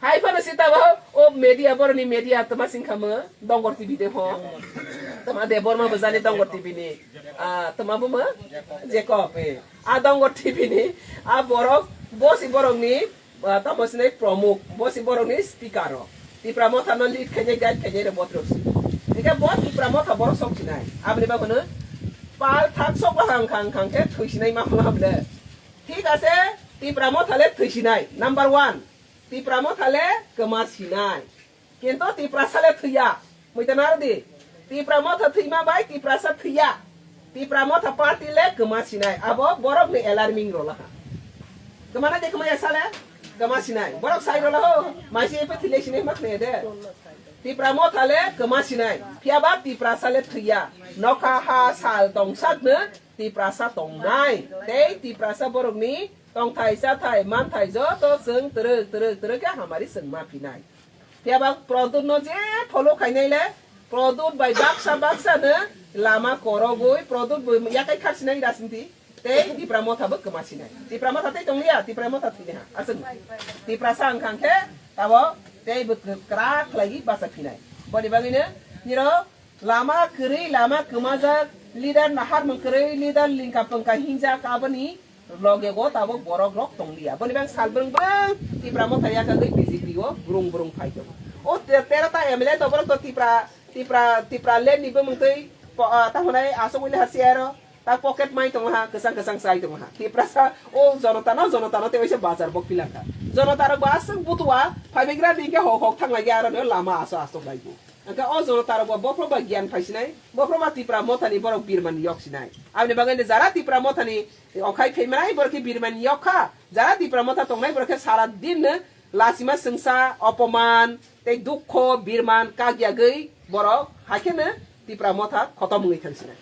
hai pada sita bah oh media bor ni media tema singkama dongor TV deh ho tema deh bor mah bezani dongor TV ni tema bu mah Jacob dongor TV ni borok bosi borok ni tamo sini promuk bosi borok ni speaker di pramot ano lead kenya guide kenya re botros jika bot di pramot borok sok sinai abni ba mana pal thak sok bahang kang kang ke thui sinai mah mah ঠিক আছে তি প্রামত হলে থইছিনাই number 1 তি প্রামত হলে কমাছিনাই কিন্তু তি প্রাসালে থইয়া মইতানার দি তি প্রামত থইমা by তি প্রাসা থইয়া তি প্রামত পার্টিলে কমাছিনাই আবো বরক নি অ্যালার্মিং রলা কমানা দেখো মাই সালে কমাছিনাই বরক সাই রলা হো মাইসি এপে থিলেছিনাই মাখনে দে তি প্রামত হলে কমাছিনাই পিয়াবা তি প্রাসালে থইয়া নখা হা সাল তংসাক নে ti prasa tong nai tei ti prasa borok ni tong thai sa thai man thai jo to seng terus ka hamari seng ma pinai tia bang product no je follow khai nai le product by baksa ne lama korogoi product ya kai khar sinai rasinti tei ti pramotha ba kemasinai ti pramotha tei tong lia ti pramotha ti ha aseng ti prasa angkang ke tawo tei but krak lagi basa pinai bodi bangine niro lama kiri lama kemaja lidan nahar mengkere lidan lingkap pengka hinja kabani loge go tabok borok rok tong dia boni bang sal breng breng ti pramo thaya ka gei basically go burung phai jo o tera ta emle to borok to ti pra len ni bang tei ta honai aso wile hasiero ta pocket mai tong ha kesang sai tong ha ti prasa o zonotana te oise bazar bok pilaka zonotara basang butua phaibegra dingke hok thang lagi aro ne lama aso bai go angka o zono taro bopro bagian paisinai bopro mati pramotani borok birman yok sinai amne bagande jara ti pramotani okai phaimanai borki birman yokha jara ti pramota tongnai borke sara din lasima sengsa অপমান tei dukho birman kagya gei borok hakene ti pramota khotom ngai thangsina